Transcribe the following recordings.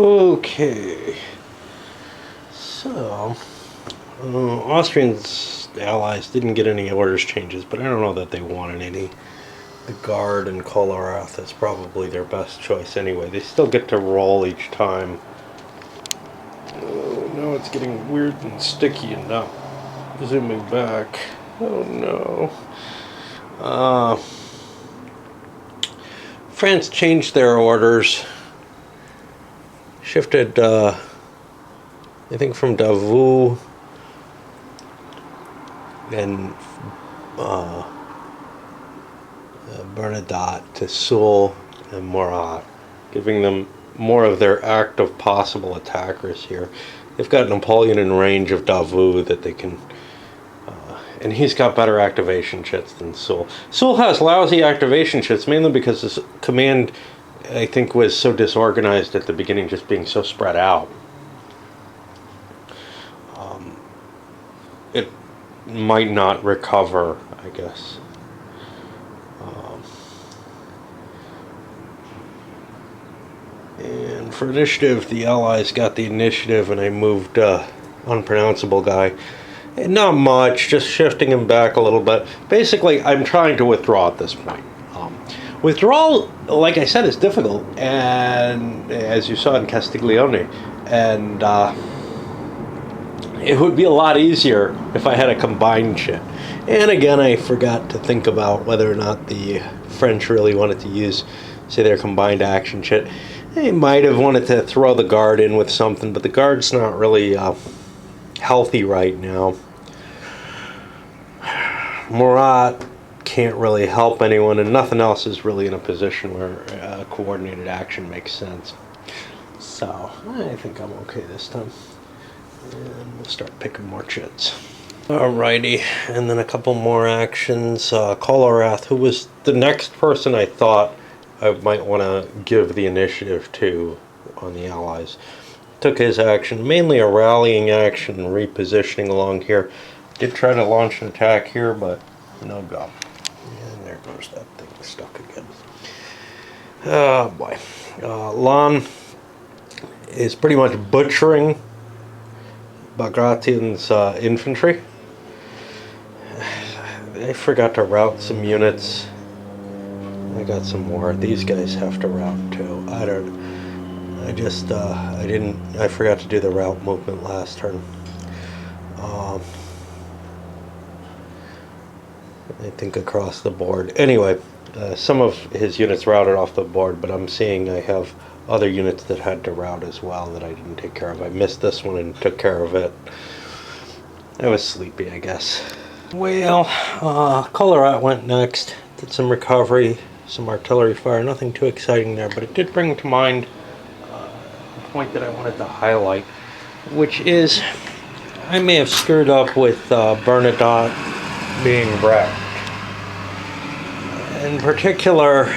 Okay, so Austrians allies didn't get any orders changes, but I don't know that they wanted any. The Guard and Kolarath is probably their best choice anyway. They still get to roll each time. Oh, now it's getting weird and sticky and not zooming back. Oh no. France changed their orders. Shifted, I think, from Davout and Bernadotte to Soule and Murat, giving them more of their active possible attackers here. They've got Napoleon in range of Davout that they can, and he's got better activation chits than Soule. Soule has lousy activation chits, mainly because his command, I think, was so disorganized at the beginning, just being so spread out. It might not recover, I guess. And for initiative, the Allies got the initiative, and I moved unpronounceable guy. And not much, just shifting him back a little bit. Basically, I'm trying to withdraw at this point. Withdrawal, like I said, is difficult, and as you saw in Castiglione, and it would be a lot easier if I had a combined chit. And again, I forgot to think about whether or not the French really wanted to use, say, their combined action chit. They might have wanted to throw the Guard in with something, but the Guard's not really healthy right now. Murat can't really help anyone, and nothing else is really in a position where coordinated action makes sense. So I think I'm okay this time, and we'll start picking more chits. Alrighty, and then a couple more actions. Kolarath, who was the next person I thought I might want to give the initiative to on the Allies, took his action, mainly a rallying action, repositioning along here. Did try to launch an attack here, but no go. And there goes that thing stuck again. Oh boy. Lan is pretty much butchering Bagratian's infantry. I forgot to route some units. I got some more. These guys have to route too. I forgot to do the route movement last turn. I think across the board. Anyway, some of his units routed off the board, but I'm seeing I have other units that had to route as well that I didn't take care of. I missed this one and took care of it. I was sleepy, I guess. Well, Kolarath went next. Did some recovery, some artillery fire. Nothing too exciting there, but it did bring to mind a point that I wanted to highlight, which is I may have screwed up with Bernadotte being wrecked. In particular,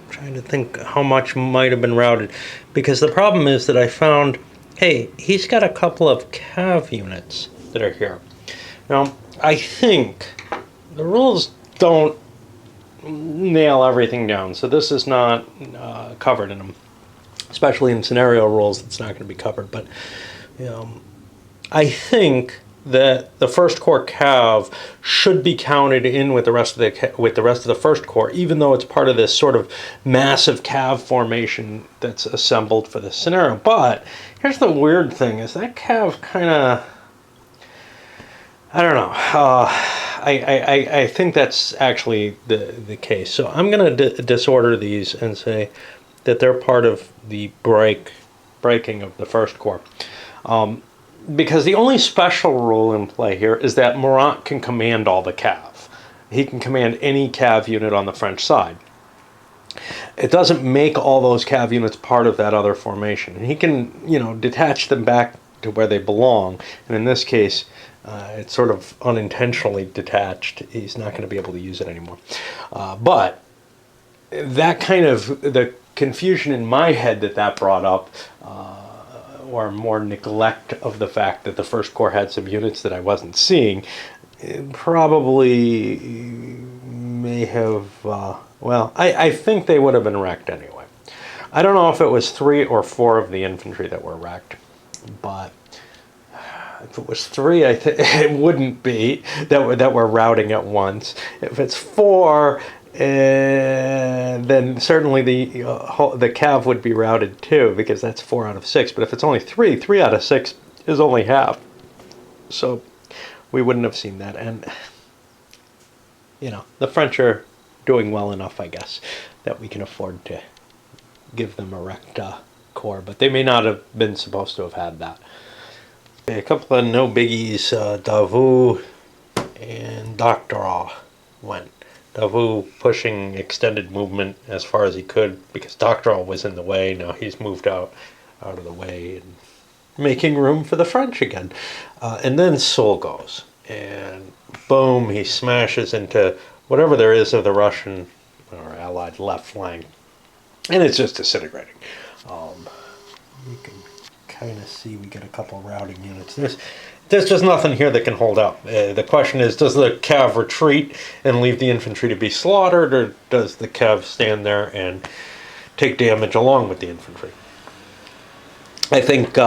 trying to think how much might have been routed, because the problem is that I found, hey, he's got a couple of cav units that are here. Now, I think the rules don't nail everything down, so this is not covered in them. Especially in scenario rules, it's not going to be covered. But I think that the first corps cav should be counted in with the rest of the first corps, even though it's part of this sort of massive cav formation that's assembled for this scenario. But here's the weird thing: is that cav kind of, I don't know. I think that's actually the case. So I'm going to disorder these and say that they're part of the breaking of the first corps. Because the only special rule in play here is that Murat can command all the cav. He can command any cav unit on the French side. It doesn't make all those cav units part of that other formation. And he can, detach them back to where they belong. And in this case, it's sort of unintentionally detached. He's not going to be able to use it anymore. But that kind of, the confusion in my head that brought up, or more neglect of the fact that the First Corps had some units that I wasn't seeing, probably may have Well, I think they would have been wrecked anyway. I don't know if it was 3 or 4 of the infantry that were wrecked, but if it was 3, I think it wouldn't be that we're routing at once. If it's 4, then certainly the cav would be routed too, because that's 4 out of 6. But if it's only 3, 3 out of 6 is only half. So we wouldn't have seen that. And the French are doing well enough, I guess, that we can afford to give them a wrecked corps, but they may not have been supposed to have had that. Okay, a couple of no biggies. Davout and Doctorow went. Davout pushing extended movement as far as he could because Doctorow was in the way. Now he's moved out of the way and making room for the French again. And then Soult goes, and boom, he smashes into whatever there is of the Russian or Allied left flank, and it's just disintegrating. You can kind of see we get a couple routing units. There's just nothing here that can hold out. The question is, does the cav retreat and leave the infantry to be slaughtered, or does the cav stand there and take damage along with the infantry? I think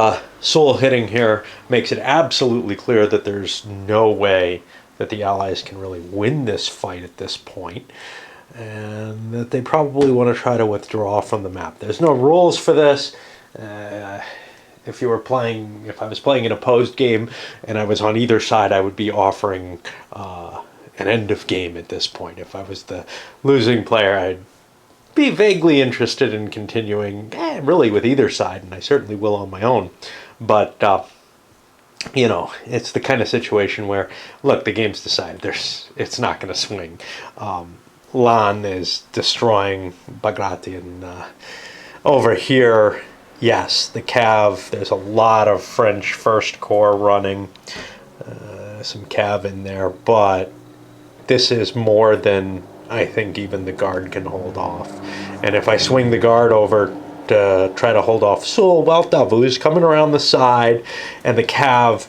Soult hitting here makes it absolutely clear that there's no way that the Allies can really win this fight at this point, and that they probably want to try to withdraw from the map. There's no rules for this. If I was playing an opposed game and I was on either side, I would be offering an end of game at this point. If I was the losing player, I'd be vaguely interested in continuing really with either side, and I certainly will on my own. But it's the kind of situation where, look, the game's decided. It's not going to swing. Lannes is destroying Bagration. Over here, yes, the cav, there's a lot of French First Corps running, some cav in there, but this is more than I think even the Guard can hold off. And if I swing the Guard over to try to hold off Soult, well, Davout is coming around the side, and the cav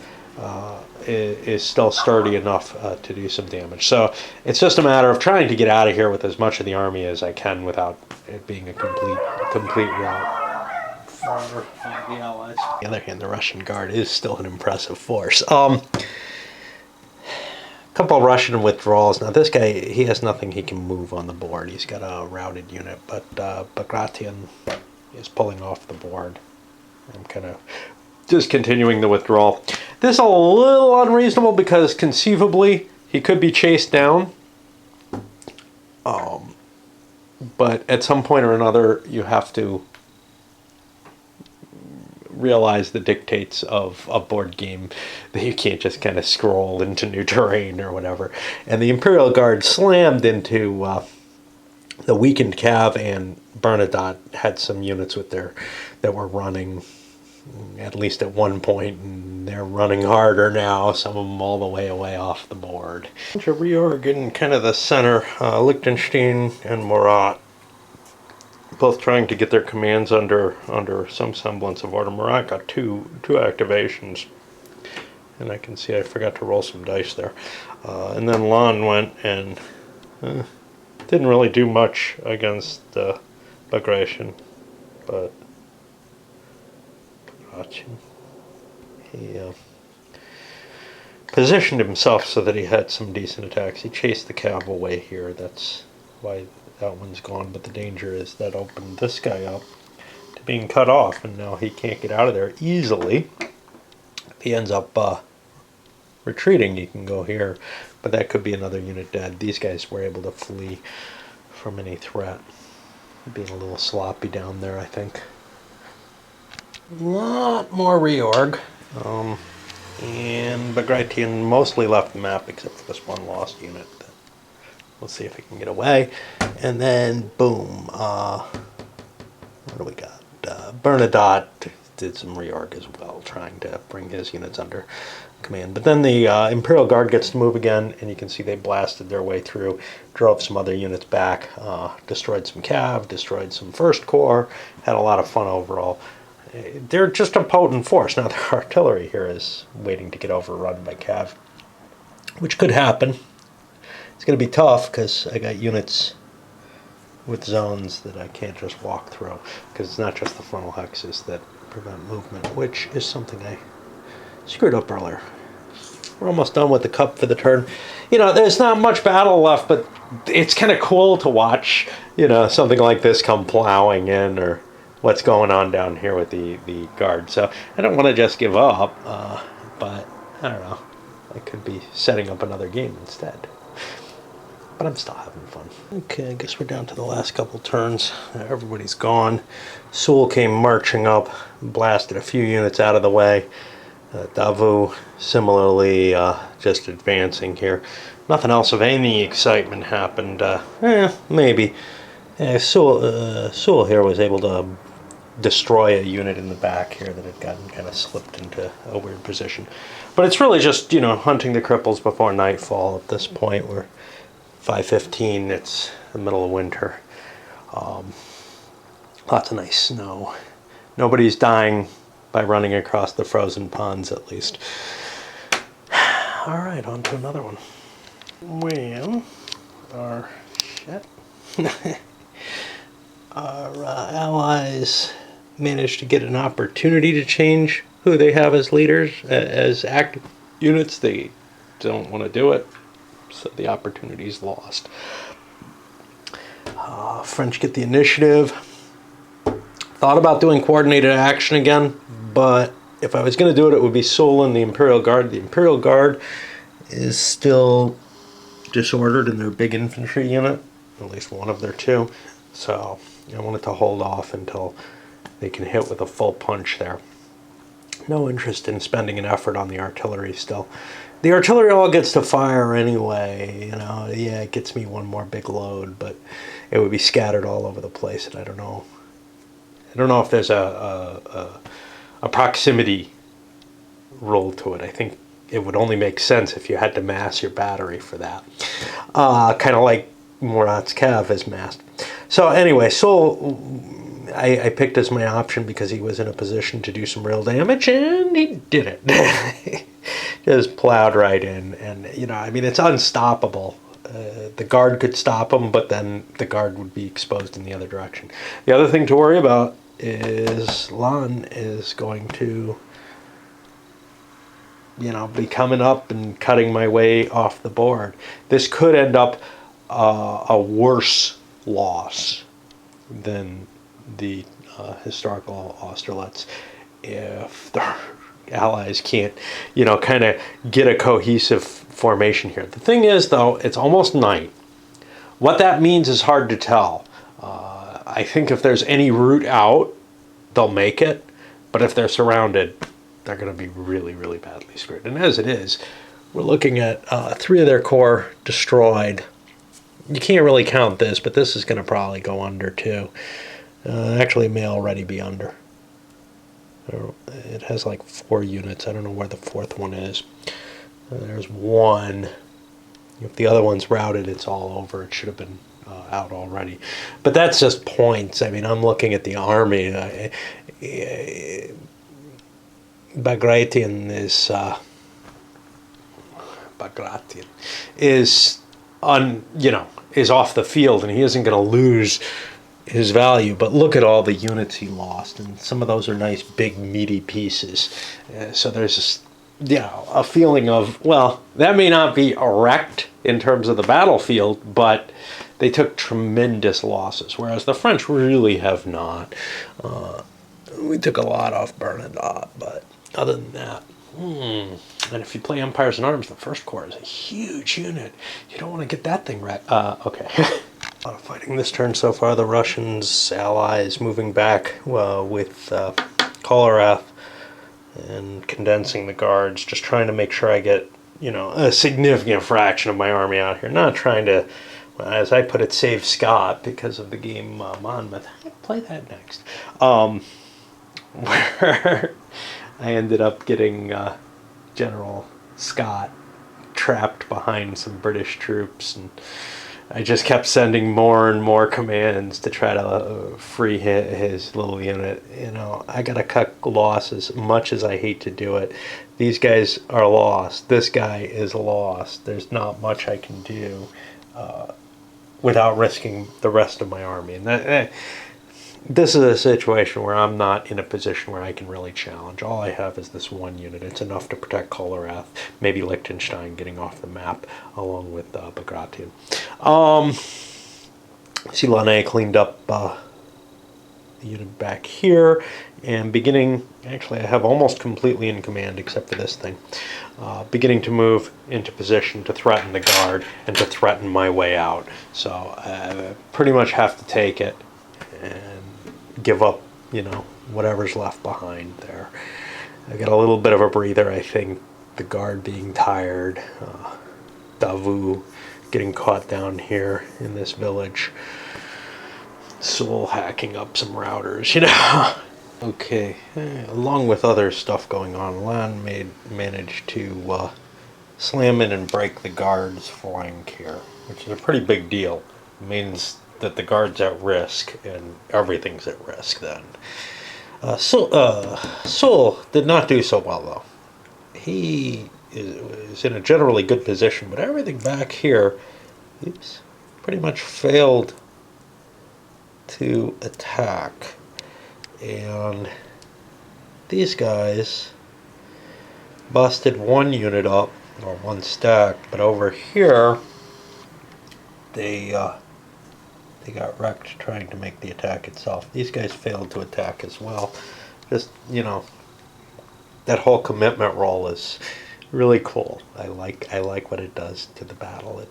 is still sturdy enough to do some damage. So it's just a matter of trying to get out of here with as much of the army as I can without it being a complete rout for the Allies. On the other hand, the Russian Guard is still an impressive force. Couple of Russian withdrawals. Now this guy, he has nothing he can move on the board. He's got a routed unit, but Bagration is pulling off the board. I'm kind of just continuing the withdrawal. This is a little unreasonable because conceivably he could be chased down. But at some point or another, you have to realize the dictates of a board game, that you can't just kind of scroll into new terrain or whatever. And the Imperial Guard slammed into the weakened cav, and Bernadotte had some units with that were running at least at one point, and they're running harder now, some of them all the way away off the board. To reorg in kind of the center, Liechtenstein and Murat both trying to get their commands under some semblance of order. Murat got two activations, and I can see I forgot to roll some dice there. And then Lannes went and didn't really do much against Bagration, but he positioned himself so that he had some decent attacks. He chased the cav away here. That's why that one's gone. But the danger is that opened this guy up to being cut off, and now he can't get out of there easily. If he ends up retreating, he can go here, but that could be another unit dead. These guys were able to flee from any threat. Being a little sloppy down there, I think. A lot more reorg. And Bagration mostly left the map except for this one lost unit. We'll see if he can get away. And then, boom. What do we got? Bernadotte did some reorg as well, trying to bring his units under command. But then the Imperial Guard gets to move again, and you can see they blasted their way through, drove some other units back, destroyed some cav, destroyed some First Corps, had a lot of fun overall. They're just a potent force. Now their artillery here is waiting to get overrun by cav, which could happen. It's going to be tough because I got units with zones that I can't just walk through, because it's not just the frontal hexes that prevent movement, which is something I screwed up earlier. We're almost done with the cup for the turn. There's not much battle left, but it's kind of cool to watch, something like this come plowing in, or what's going on down here with the guard. So I don't want to just give up, but I don't know. I could be setting up another game instead. But I'm still having fun. Okay, I guess we're down to the last couple turns. Everybody's gone. Sewell came marching up, blasted a few units out of the way. Davu similarly just advancing here. Nothing else of any excitement happened. Maybe. Sewell here was able to destroy a unit in the back here that had gotten kind of slipped into a weird position. But it's really just, hunting the cripples before nightfall at this point. We're 5:15, it's the middle of winter. Lots of nice snow. Nobody's dying by running across the frozen ponds, at least. All right, on to another one. Well, our allies managed to get an opportunity to change who they have as leaders, as active units. They don't want to do it, so the opportunity's lost. French get the initiative. Thought about doing coordinated action again, but if I was going to do it, it would be Sewell and the Imperial Guard. The Imperial Guard is still disordered in their big infantry unit, at least one of their two. So I wanted to hold off until they can hit with a full punch there. No interest in spending an effort on the artillery still. The artillery all gets to fire anyway, yeah, it gets me one more big load, but it would be scattered all over the place, and I don't know if there's a proximity rule to it. I think it would only make sense if you had to mass your battery for that. Kind of like Murat's Cav is massed. So anyway, I picked as my option because he was in a position to do some real damage, and he did it. Just plowed right in, and it's unstoppable. The guard could stop him, but then the guard would be exposed in the other direction. The other thing to worry about is Lan is going to, be coming up and cutting my way off the board. This could end up a worse loss than the historical Austerlitz if the allies can't, kind of get a cohesive formation here. The thing is, though, it's almost night. What that means is hard to tell. I think if there's any route out, they'll make it. But if they're surrounded, they're going to be really, really badly screwed. And as it is, we're looking at 3 of their corps destroyed. You can't really count this, but this is going to probably go under, too. Actually, it may already be under. It has like 4 units. I don't know where the 4th one is. There's 1. If the other one's routed, it's all over. It should have been out already. But that's just points. I mean, I'm looking at the army. Bagration is off the field, and he isn't going to lose his value, but look at all the units he lost, and some of those are nice big meaty pieces. So there's a feeling of, well, that may not be wrecked in terms of the battlefield, but they took tremendous losses, whereas the French really have not. We took a lot off Bernadotte, but other than that, and if you play Empires and Arms, the First Corps is a huge unit. You don't want to get that thing wrecked. Okay. A lot of fighting this turn so far. The Russians, allies, moving back with Kolarath and condensing the guards, just trying to make sure I get, a significant fraction of my army out here. Not trying to, as I put it, save Scott because of the game Monmouth. I'll play that next. Where I ended up getting General Scott trapped behind some British troops, and I just kept sending more and more commands to try to free his little unit. I got to cut losses, much as I hate to do it. These guys are lost. This guy is lost. There's not much I can do. without risking the rest of my army. And this is a situation where I'm not in a position where I can really challenge. All I have is this one unit. It's enough to protect Kolerath, maybe Liechtenstein getting off the map, along with Bagration. See, Launay cleaned up the unit back here, and beginning, actually I have almost completely in command except for this thing, beginning to move into position to threaten the guard and to threaten my way out. So I pretty much have to take it and give up, whatever's left behind there. I got a little bit of a breather, I think, the guard being tired, Davu getting caught down here in this village, Soul hacking up some routers, Okay, along with other stuff going on, Lan managed to slam in and break the guard's flank here, which is a pretty big deal. It means that the guard's at risk, and everything's at risk then. Soul did not do so well, though. He is in a generally good position, but everything back here, pretty much failed to attack. And these guys busted one unit up, or one stack, but over here, they got wrecked trying to make the attack itself. These guys failed to attack as well. Just, that whole commitment roll is really cool. I like what it does to the battle.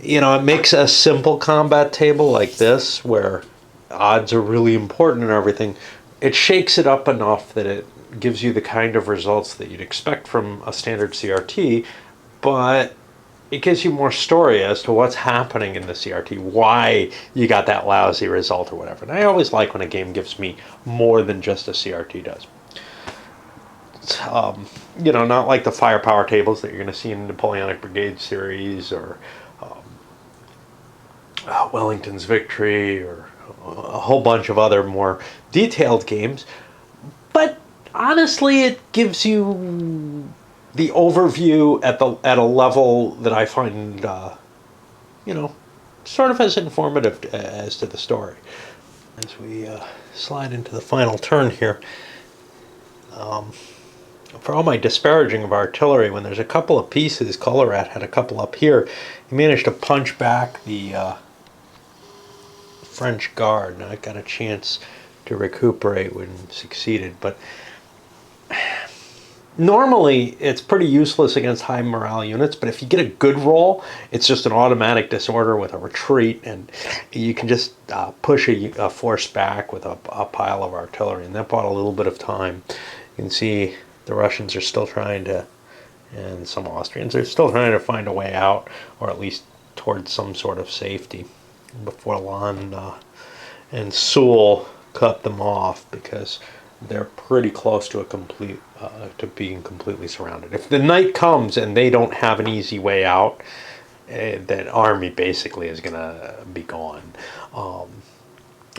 It makes a simple combat table like this, where odds are really important and everything. It shakes it up enough that it gives you the kind of results that you'd expect from a standard CRT, but it gives you more story as to what's happening in the CRT, why you got that lousy result or whatever. And I always like when a game gives me more than just a CRT does. It's, not like the firepower tables that you're going to see in the Napoleonic Brigade series, or Wellington's Victory, or a whole bunch of other more detailed games. But honestly, it gives you the overview at a level that I find, sort of as informative as to the story. As we slide into the final turn here, for all my disparaging of artillery, when there's a couple of pieces, Kolerath had a couple up here, he managed to punch back the French Guard. Now I got a chance to recuperate when succeeded, but normally it's pretty useless against high morale units, but if you get a good roll, it's just an automatic disorder with a retreat, and you can just push a force back with a pile of artillery, and that bought a little bit of time. You can see the Russians are still trying to, and some Austrians are still trying to find a way out, or at least towards some sort of safety, before Lan and Soule cut them off, because they're pretty close to to being completely surrounded. If the night comes and they don't have an easy way out, that army basically is going to be gone,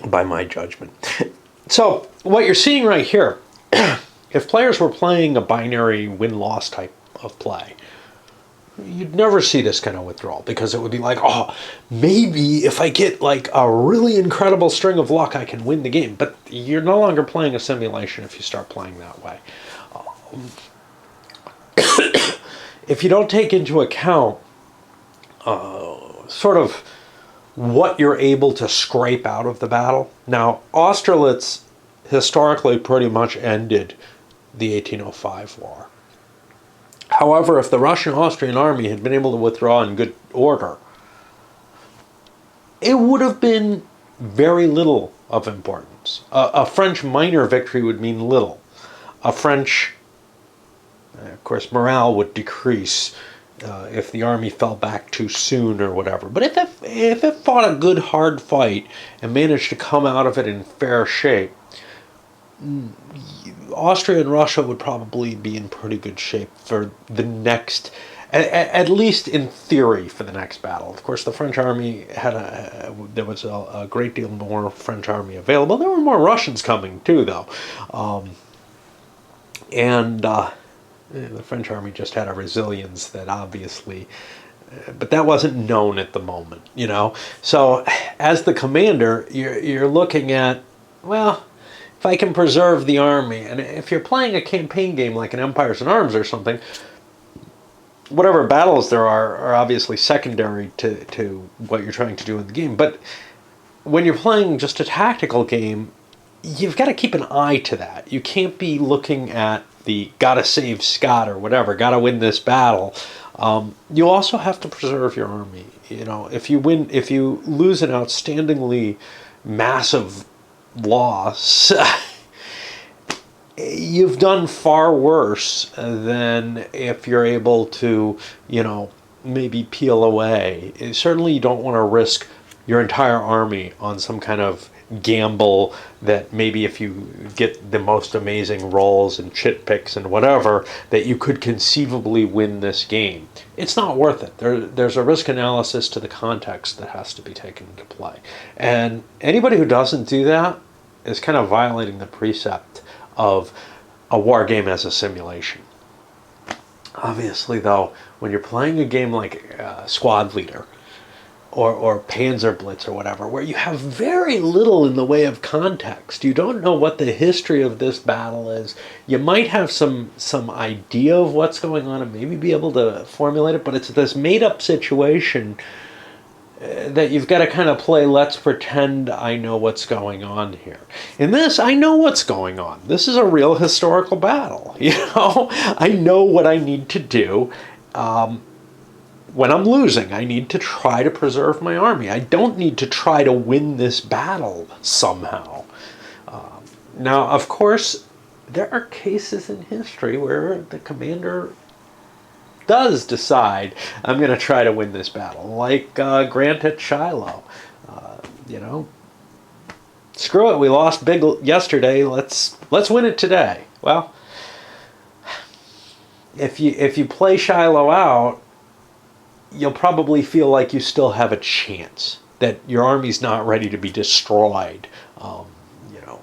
by my judgment. So what you're seeing right here, if players were playing a binary win-loss type of play, you'd never see this kind of withdrawal, because it would be like, oh, maybe if I get like a really incredible string of luck, I can win the game. But you're no longer playing a simulation if you start playing that way. If you don't take into account sort of what you're able to scrape out of the battle. Now, Austerlitz historically pretty much ended the 1805 war. However, if the Russian-Austrian army had been able to withdraw in good order, it would have been very little of importance. A French minor victory would mean little. A French, of course, morale would decrease if the army fell back too soon or whatever. But if it fought a good hard fight and managed to come out of it in fair shape, Austria and Russia would probably be in pretty good shape for the next, at least in theory, for the next battle. Of course, the French army there was a great deal more French army available. There were more Russians coming too, though. The French army just had a resilience that obviously But that wasn't known at the moment, you know. So as the commander, you're looking at, well, if I can preserve the army, and if you're playing a campaign game like an Empires and Arms or something, whatever battles there are obviously secondary to what you're trying to do in the game. But when you're playing just a tactical game, you've got to keep an eye to that. You can't be looking at the gotta save Scott or whatever, gotta win this battle. You also have to preserve your army. You know, if you lose an outstandingly massive loss, you've done far worse than if you're able to, you know, maybe peel away. Certainly you don't want to risk your entire army on some kind of gamble that maybe if you get the most amazing rolls and chit picks and whatever, that you could conceivably win this game. It's not worth it. There's a risk analysis to the context that has to be taken into play. And anybody who doesn't do that is kind of violating the precept of a war game as a simulation. Obviously, though, when you're playing a game like Squad Leader, or Panzer Blitz or whatever, where you have very little in the way of context. You don't know what the history of this battle is. You might have some idea of what's going on and maybe be able to formulate it, but it's this made-up situation that you've got to kind of play, let's pretend I know what's going on here. In this, I know what's going on. This is a real historical battle. You know, I know what I need to do. When I'm losing, I need to try to preserve my army. I don't need to try to win this battle somehow. Now, of course, there are cases in history where the commander does decide, I'm going to try to win this battle, like Grant at Shiloh. You know, screw it, we lost big yesterday, let's win it today. Well, if you play Shiloh out, you'll probably feel like you still have a chance, that your army's not ready to be destroyed. You know,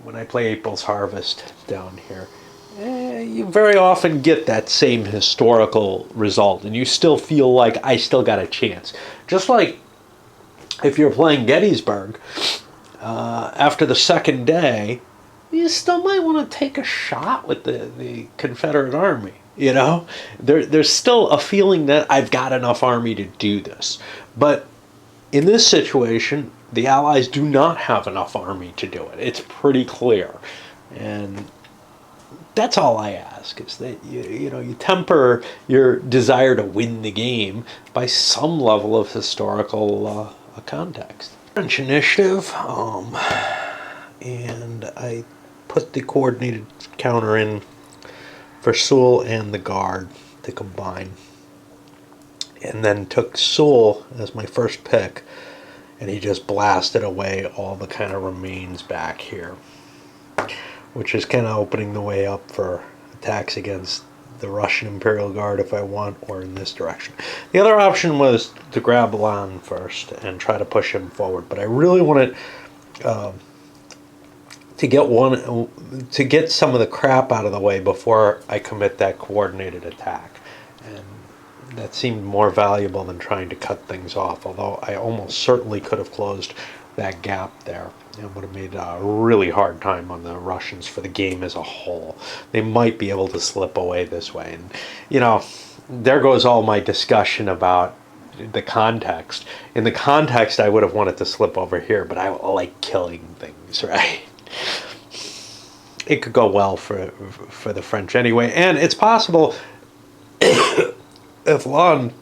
when I play April's Harvest down here, you very often get that same historical result, and you still feel like I still got a chance. Just like if you're playing Gettysburg, after the second day, you still might want to take a shot with the Confederate army. You know, there's still a feeling that I've got enough army to do this. But in this situation, the Allies do not have enough army to do it. It's pretty clear. And that's all I ask, is that you temper your desire to win the game by some level of historical context. French initiative, and I put the coordinated counter in for Soule and the Guard to combine, and then took Soule as my first pick, and he just blasted away all the kind of remains back here, which is kind of opening the way up for attacks against the Russian Imperial Guard if I want, or in this direction. The other option was to grab Lannes first and try to push him forward, but I really wanted to get some of the crap out of the way before I commit that coordinated attack. And that seemed more valuable than trying to cut things off, although I almost certainly could have closed that gap there. It would have made a really hard time on the Russians for the game as a whole. They might be able to slip away this way. And, you know, there goes all my discussion about the context. In the context, I would have wanted to slip over here, but I like killing things, right? It could go well for the French anyway, and it's possible if Lannes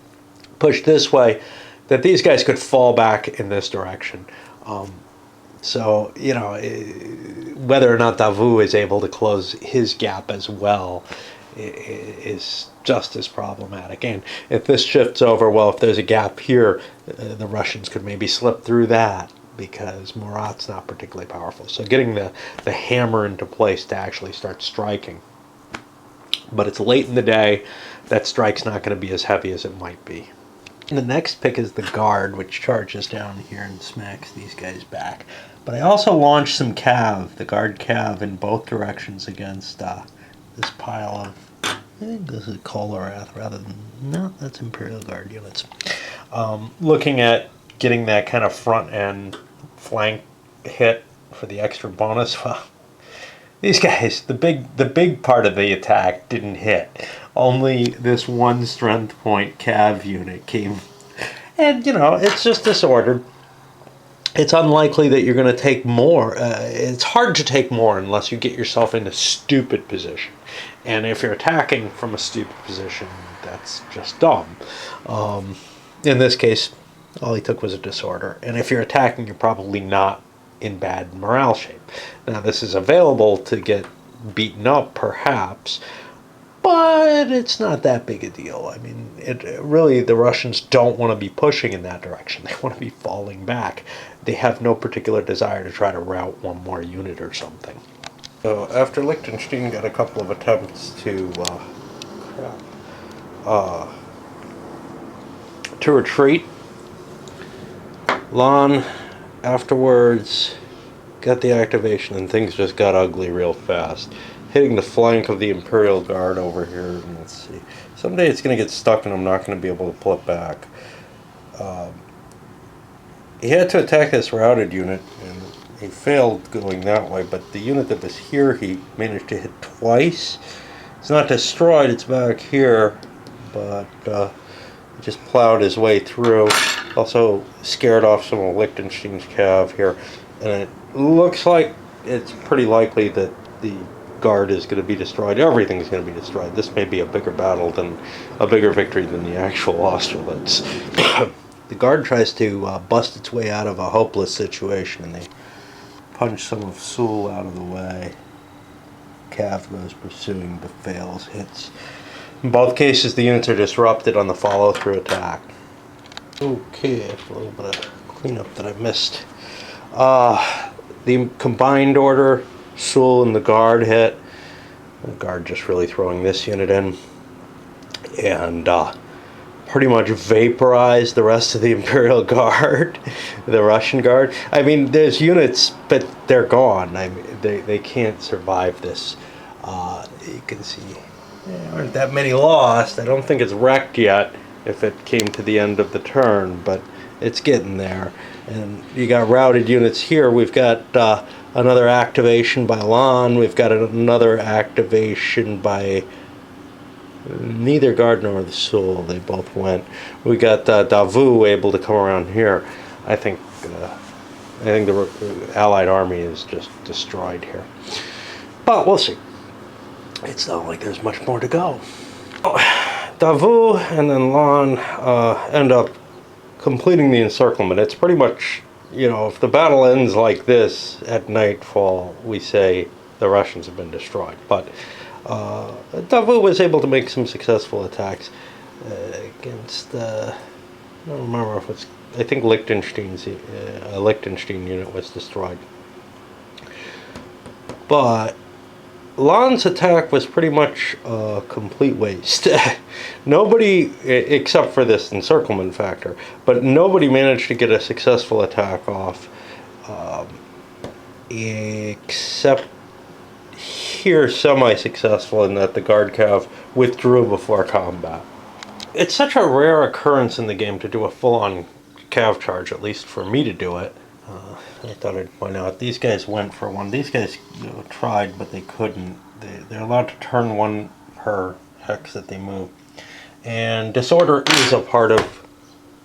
pushed this way that these guys could fall back in this direction. So, you know, whether or not Davout is able to close his gap as well is just as problematic. And if this shifts over, well, if there's a gap here, the Russians could maybe slip through that, because Murat's not particularly powerful. So getting the hammer into place to actually start striking. But it's late in the day. That strike's not going to be as heavy as it might be. And the next pick is the Guard, which charges down here and smacks these guys back. But I also launched some Cav, the Guard Cav, in both directions against this pile of I think this is Kolorath rather than, no, that's Imperial Guard units. Looking at getting that kind of front end flank hit for the extra bonus, well, these guys, the big part of the attack didn't hit. Only this one strength point cav unit came. And, you know, it's just disordered. It's unlikely that you're going to take more. It's hard to take more unless you get yourself in a stupid position. And if you're attacking from a stupid position, that's just dumb. In this case, all he took was a disorder. And if you're attacking, you're probably not in bad morale shape. Now, this is available to get beaten up, perhaps, but it's not that big a deal. I mean, really, the Russians don't want to be pushing in that direction. They want to be falling back. They have no particular desire to try to rout one more unit or something. So after Liechtenstein got a couple of attempts to retreat, Lon afterwards got the activation, and things just got ugly real fast. Hitting the flank of the Imperial Guard over here, and let's see. Someday it's going to get stuck and I'm not going to be able to pull it back. He had to attack this routed unit, and he failed going that way, but the unit that was here he managed to hit twice. It's not destroyed, it's back here, but he just plowed his way through. Also scared off some of Liechtenstein's cav here, and it looks like it's pretty likely that the Guard is going to be destroyed. Everything's going to be destroyed. This may be a bigger battle than a bigger victory than the actual Austerlitz. The Guard tries to bust its way out of a hopeless situation, and they punch some of Sul out of the way. Cav goes pursuing but fails, hits. In both cases, the units are disrupted on the follow-through attack. Okay, a little bit of cleanup that I missed. The combined order, Sul and the Guard hit. The Guard just really throwing this unit in. And pretty much vaporized the rest of the Imperial Guard, the Russian Guard. I mean, there's units, but they're gone. I mean, they can't survive this. You can see there aren't that many lost. I don't think it's wrecked yet if it came to the end of the turn, but it's getting there. And you got routed units here. We've got another activation by Lon. We've got another activation by neither Guard nor the Sul. They both went. We got Davout able to come around here. I think the Allied army is just destroyed here. But we'll see. It's not like there's much more to go. Davout and then Lon end up completing the encirclement. It's pretty much, you know, if the battle ends like this at nightfall, we say the Russians have been destroyed. But Davout was able to make some successful attacks against, I don't remember if it's, I think Liechtenstein's, a Liechtenstein unit was destroyed. But Lon's attack was pretty much a complete waste. Nobody, except for this encirclement factor, but nobody managed to get a successful attack off, except here semi-successful in that the Guard Cav withdrew before combat. It's such a rare occurrence in the game to do a full-on Cav charge, at least for me to do it. I thought I'd point out, these guys went for one. These guys tried, but they couldn't. They're allowed to turn one per hex that they move. And disorder is a part of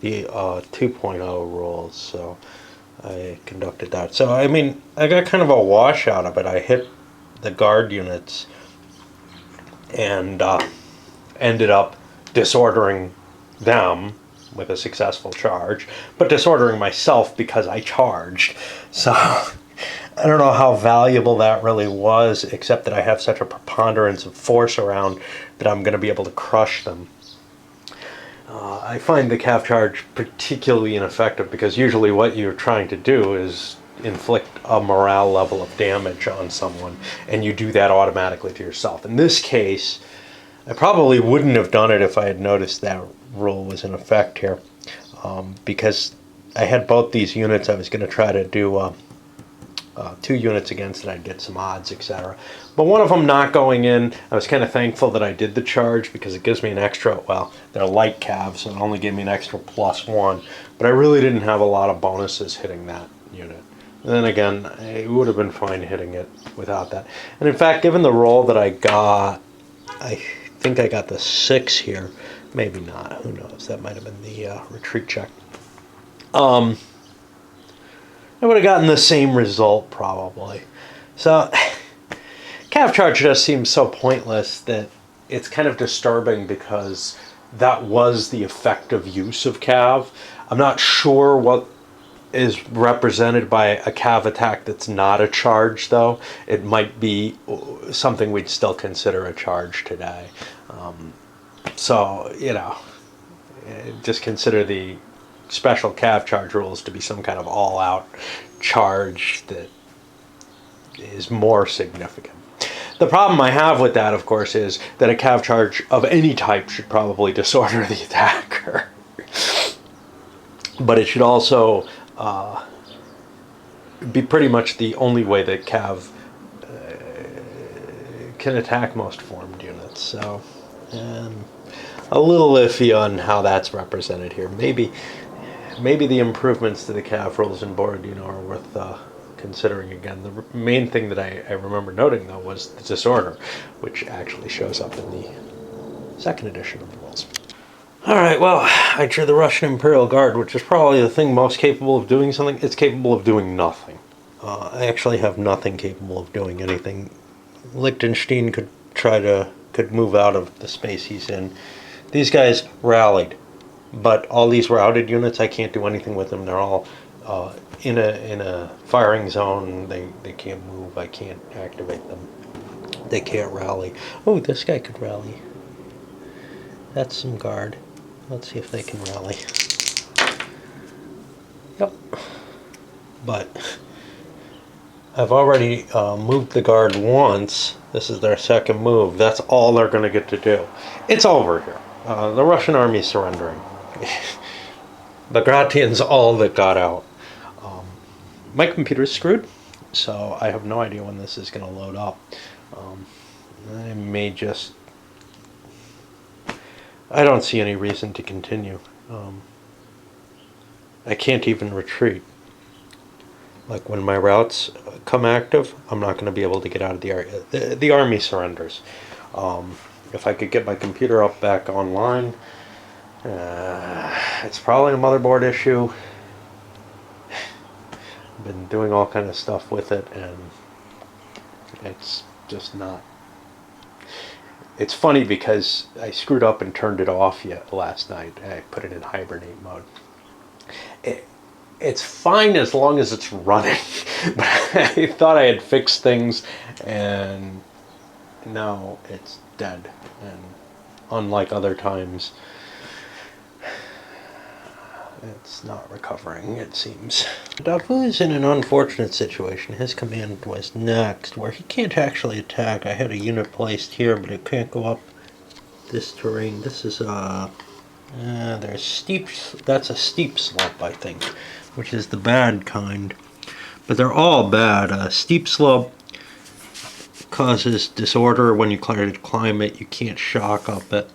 the 2.0 rules, so I conducted that. So, I mean, I got kind of a wash out of it. I hit the Guard units and ended up disordering them with a successful charge, but disordering myself because I charged. So I don't know how valuable that really was, except that I have such a preponderance of force around that I'm going to be able to crush them. I find the Cav charge particularly ineffective because usually what you're trying to do is inflict a morale level of damage on someone, and you do that automatically to yourself. In this case, I probably wouldn't have done it if I had noticed that rule was in effect here, because I had both these units. I was going to try to do 2 units against it, I'd get some odds, etc. But one of them not going in, I was kind of thankful that I did the charge because it gives me an extra, well, they're light calves, so it only gave me an extra +1. But I really didn't have a lot of bonuses hitting that unit. And then again, it would have been fine hitting it without that. And in fact, given the roll that I got, I think I got the 6 here. Maybe not. Who knows? That might have been the retreat check. I would have gotten the same result probably. So cav charge just seems so pointless that it's kind of disturbing because that was the effective use of cav. I'm not sure what is represented by a cav attack that's not a charge, though. It might be something we'd still consider a charge today. So, you know, just consider the special cav charge rules to be some kind of all-out charge that is more significant. The problem I have with that, of course, is that a cav charge of any type should probably disorder the attacker. But it should also be pretty much the only way that cav can attack most formed units. So a little iffy on how that's represented here. Maybe the improvements to the cav rules and board, you know, are worth considering again. The main thing that I remember noting, though, was the disorder, which actually shows up in the 2nd edition of the rules. Alright, well, I drew the Russian Imperial Guard, which is probably the thing most capable of doing something. It's capable of doing nothing. I actually have nothing capable of doing anything. Liechtenstein could move out of the space he's in. These guys rallied, but all these routed units, I can't do anything with them. They're all in a firing zone. They can't move. I can't activate them. They can't rally. Oh, this guy could rally. That's some guard. Let's see if they can rally. Yep. But I've already moved the guard once. This is their 2nd move. That's all they're going to get to do. It's over here. The Russian army's surrendering. Bagratian's all that got out. My computer's screwed, so I have no idea when this is going to load up. I may just... I don't see any reason to continue. I can't even retreat. Like when my routes come active, I'm not going to be able to get out of the area. The army surrenders. If I could get my computer up back online, it's probably a motherboard issue. I've been doing all kind of stuff with it, and it's just not. It's funny because I screwed up and turned it off last night. I put it in hibernate mode. It's fine as long as it's running. But I thought I had fixed things, and now it's dead. And unlike other times, it's not recovering, it seems. Davu is in an unfortunate situation. His command was next, where he can't actually attack. I had a unit placed here, but it can't go up this terrain. This is there's steep. That's a steep slope, I think, which is the bad kind. But they're all bad. A steep slope causes disorder when you try to climb it. You can't shock up it.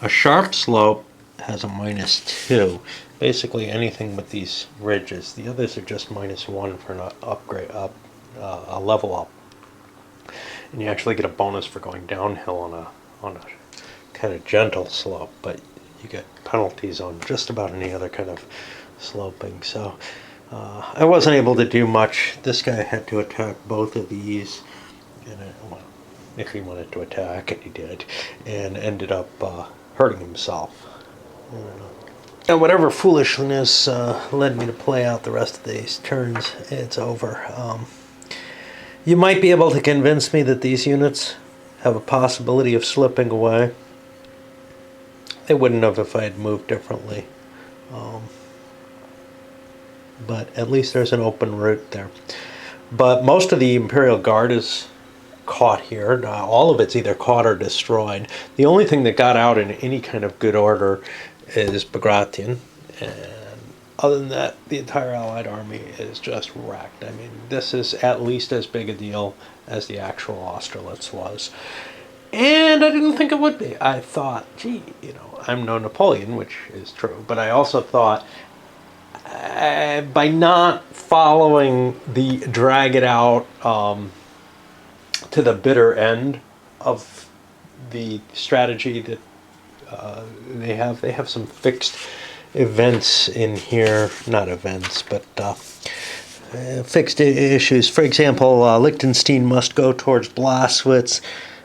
A sharp slope has a -2. Basically anything with these ridges. The others are just -1 for an upgrade up, a level up. And you actually get a bonus for going downhill on a kind of gentle slope, but you get penalties on just about any other kind of sloping. So I wasn't able to do much. This guy had to attack both of these, and well, if he wanted to attack, and he did, and ended up hurting himself. I don't know. And whatever foolishness led me to play out the rest of these turns, it's over. You might be able to convince me that these units have a possibility of slipping away. They wouldn't have if I had moved differently. But at least there's an open route there. But most of the Imperial Guard is caught here. All of it's either caught or destroyed. The only thing that got out in any kind of good order is Bagration, and Other than that, the entire Allied army is just wrecked. I mean, this is at least as big a deal as the actual Austerlitz was. And I didn't think it would be. I thought, gee, I'm no Napoleon, which is true, but I also thought by not following the drag it out to the bitter end of the strategy that they have some fixed events in here, not events, but fixed issues. For example, Liechtenstein must go towards Blaswitz.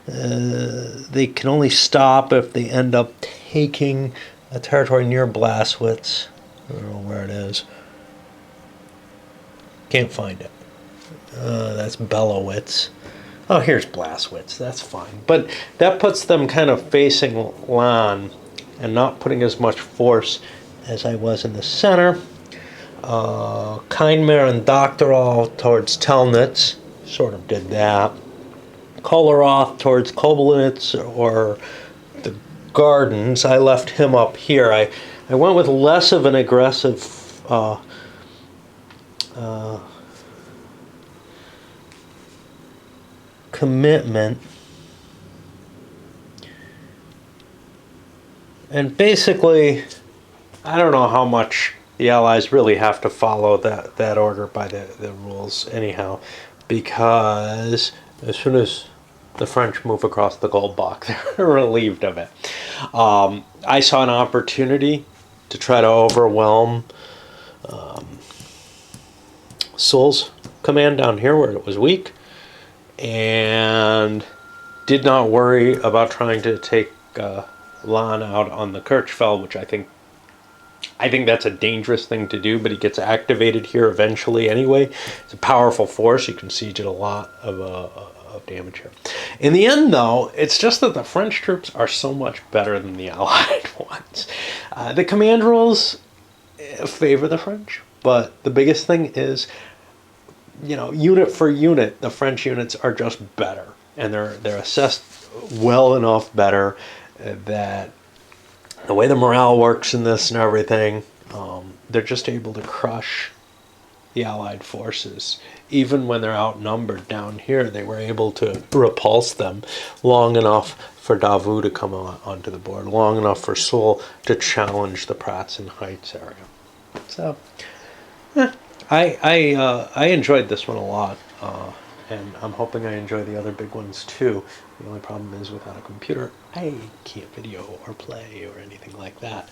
They can only stop if they end up taking a territory near Blaswitz. I don't know where it is. Can't find it. That's Belowitz. Oh, here's Blaswitz. That's fine. But that puts them kind of facing Lahn and not putting as much force as I was in the center. Kindmer and Doctorov towards Telnitz. Sort of did that. Kolarov towards Koblenz or the Gardens. I left him up here. I went with less of an aggressive commitment. And basically, I don't know how much the Allies really have to follow that order by the rules anyhow, because as soon as the French move across the Goldbach, they're relieved of it. I saw an opportunity to try to overwhelm Soul's command down here where it was weak, and did not worry about trying to take Lahn out on the Kirchfeld, which I think that's a dangerous thing to do, but he gets activated here eventually anyway. It's a powerful force. You can siege it a lot of damage here. In the end, though, it's just that the French troops are so much better than the Allied ones. The command rules favor the French, but the biggest thing is, unit for unit, the French units are just better, and they're assessed well enough better that the way the morale works in this and everything, they're just able to crush the Allied forces. Even when they're outnumbered down here, they were able to repulse them long enough for Davout to come onto the board, long enough for Soule to challenge the Pratzen Heights area. So, I enjoyed this one a lot, and I'm hoping I enjoy the other big ones too. The only problem is without a computer, I can't video or play or anything like that.